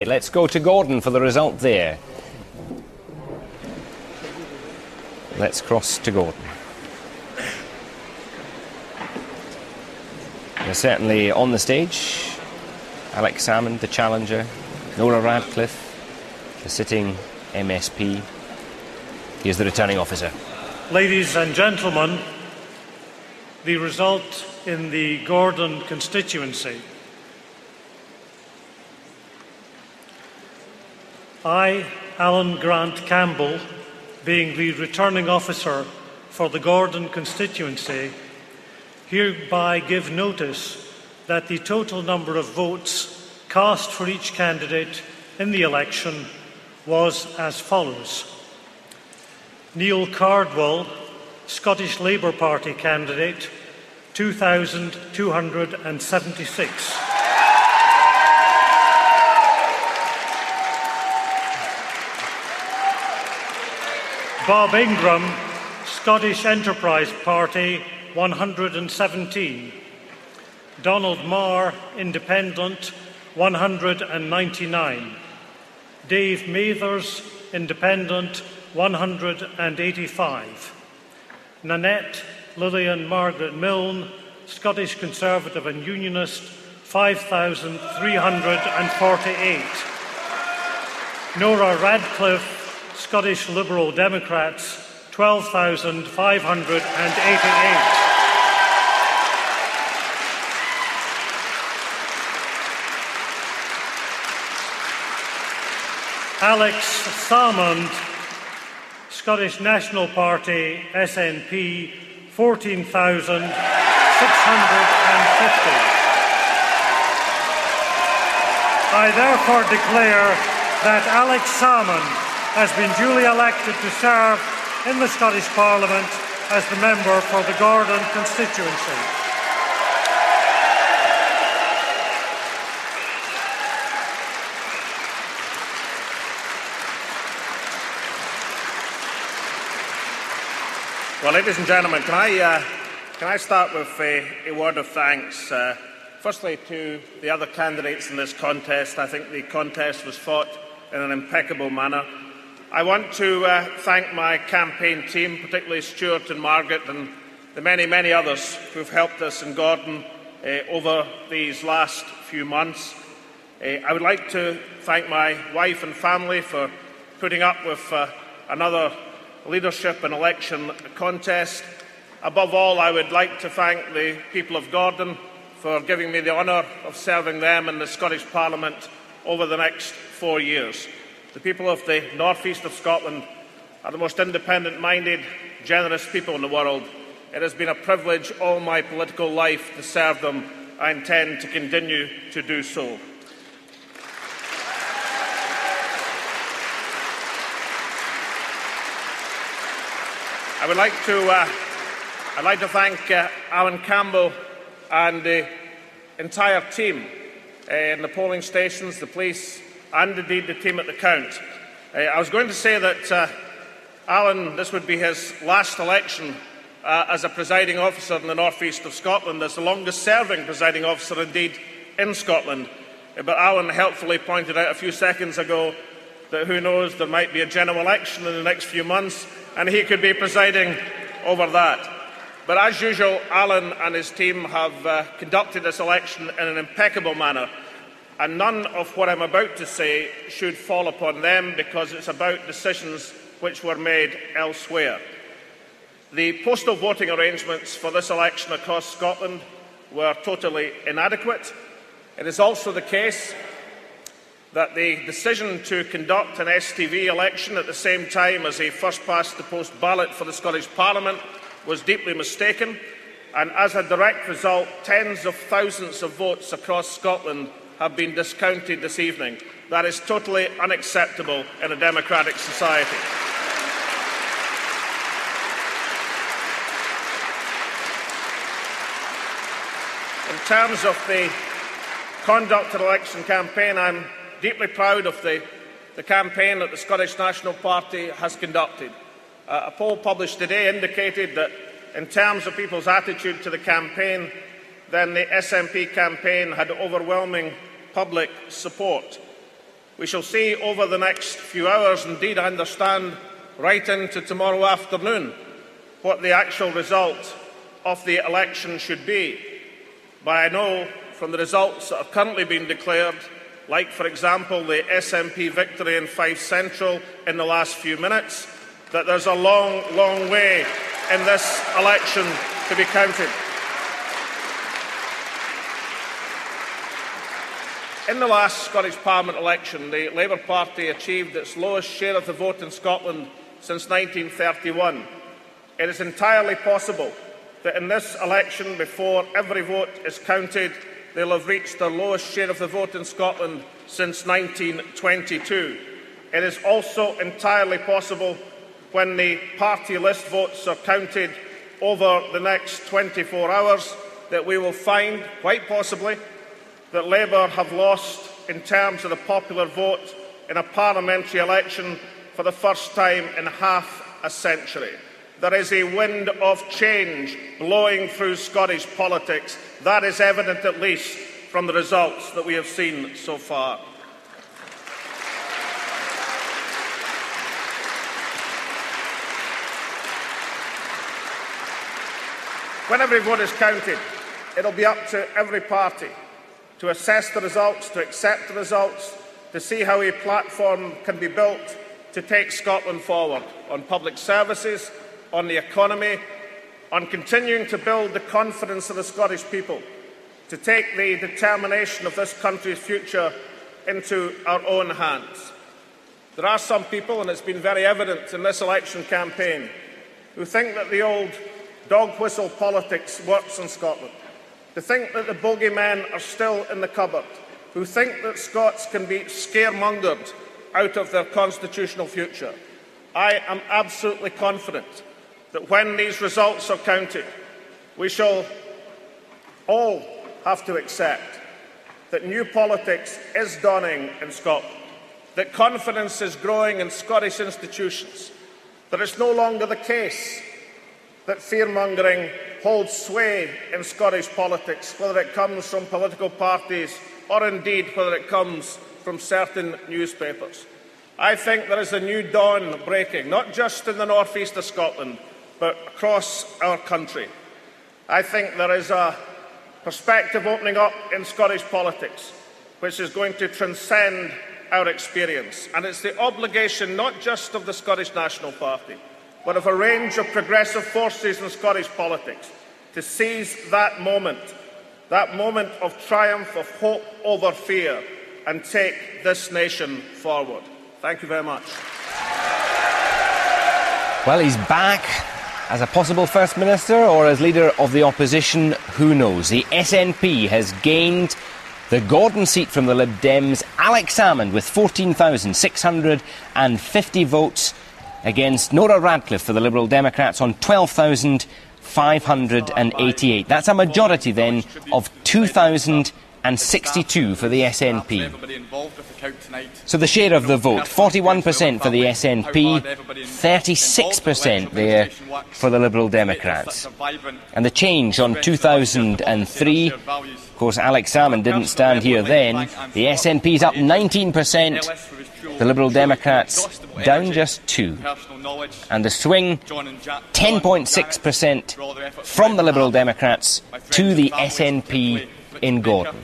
Let's go to Gordon for the result there. Let's cross to Gordon. They're certainly on the stage. Alex Salmond, the challenger. Nora Radcliffe, the sitting MSP. Here's the returning officer. Ladies and gentlemen, the result in the Gordon constituency. I, Alan Grant Campbell, being the returning officer for the Gordon constituency, hereby give notice that the total number of votes cast for each candidate in the election was as follows. Neil Cardwell, Scottish Labour Party candidate, 2,276. Bob Ingram, Scottish Enterprise Party, 117. Donald Marr, Independent, 199. Dave Mathers, Independent, 185. Nanette Lillian Margaret Milne, Scottish Conservative and Unionist, 5,348. Nora Radcliffe, Scottish Liberal Democrats, 12,588. Alex Salmond, Scottish National Party, SNP, 14,650. I therefore declare that Alex Salmond has been duly elected to serve in the Scottish Parliament as the member for the Gordon constituency. Well, ladies and gentlemen, can I start with a word of thanks? Firstly, to the other candidates in this contest. I think the contest was fought in an impeccable manner. I want to thank my campaign team, particularly Stuart and Margaret and the many, many others who have helped us in Gordon over these last few months. I would like to thank my wife and family for putting up with another leadership and election contest. Above all, I would like to thank the people of Gordon for giving me the honour of serving them in the Scottish Parliament over the next 4 years. The people of the North East of Scotland are the most independent-minded, generous people in the world. It has been a privilege all my political life to serve them. I intend to continue to do so. I'd like to thank Alan Campbell and the entire team in the polling stations, the police, and indeed the team at the count. I was going to say that Alan, this would be his last election as a presiding officer in the North East of Scotland, as the longest serving presiding officer indeed in Scotland. But Alan helpfully pointed out a few seconds ago that who knows, there might be a general election in the next few months and he could be presiding over that. But as usual, Alan and his team have conducted this election in an impeccable manner. And none of what I'm about to say should fall upon them, because it's about decisions which were made elsewhere. The postal voting arrangements for this election across Scotland were totally inadequate. It is also the case that the decision to conduct an STV election at the same time as a first-past-the-post ballot for the Scottish Parliament was deeply mistaken, and as a direct result, tens of thousands of votes across Scotland have been discounted this evening. That is totally unacceptable in a democratic society. In terms of the conduct of the election campaign, I'm deeply proud of the campaign that the Scottish National Party has conducted. A poll published today indicated that in terms of people's attitude to the campaign, then the SNP campaign had overwhelming public support. We shall see over the next few hours, indeed I understand right into tomorrow afternoon, what the actual result of the election should be. But I know from the results that are currently being declared, like, for example, the SNP victory in Fife Central in the last few minutes, that there's a long, long way in this election to be counted. In the last Scottish Parliament election, the Labour Party achieved its lowest share of the vote in Scotland since 1931. It is entirely possible that in this election, before every vote is counted, they'll have reached their lowest share of the vote in Scotland since 1922. It is also entirely possible, when the party list votes are counted over the next 24 hours, that we will find, quite possibly, that Labour have lost in terms of the popular vote in a parliamentary election for the first time in half a century. There is a wind of change blowing through Scottish politics. That is evident, at least, from the results that we have seen so far. When every vote is counted, it will be up to every party to assess the results, to accept the results, to see how a platform can be built to take Scotland forward on public services, on the economy, on continuing to build the confidence of the Scottish people, to take the determination of this country's future into our own hands. There are some people, and it's been very evident in this election campaign, who think that the old dog whistle politics works in Scotland, to think that the bogeymen are still in the cupboard, who think that Scots can be scaremongered out of their constitutional future. I am absolutely confident that when these results are counted, we shall all have to accept that new politics is dawning in Scotland, that confidence is growing in Scottish institutions, that it's no longer the case that fear-mongering holds sway in Scottish politics, whether it comes from political parties or indeed whether it comes from certain newspapers. I think there is a new dawn breaking, not just in the north east of Scotland, but across our country. I think there is a perspective opening up in Scottish politics which is going to transcend our experience. And it's the obligation not just of the Scottish National Party, but of a range of progressive forces in Scottish politics, to seize that moment of triumph, of hope over fear, and take this nation forward. Thank you very much. Well, he's back as a possible First Minister or as Leader of the Opposition, who knows? The SNP has gained the Gordon seat from the Lib Dems. Alex Salmond with 14,650 votes against Nora Radcliffe for the Liberal Democrats on 12,588. That's a majority then of 2,062 for the SNP. So the share of the vote, 41% for the SNP, 36% there for the Liberal Democrats. And the change on 2003, of course Alex Salmond didn't stand here then, the SNP's up 19%, the Liberal Democrats down just 2. And the swing, 10.6% from the Liberal Democrats to the SNP in Gordon.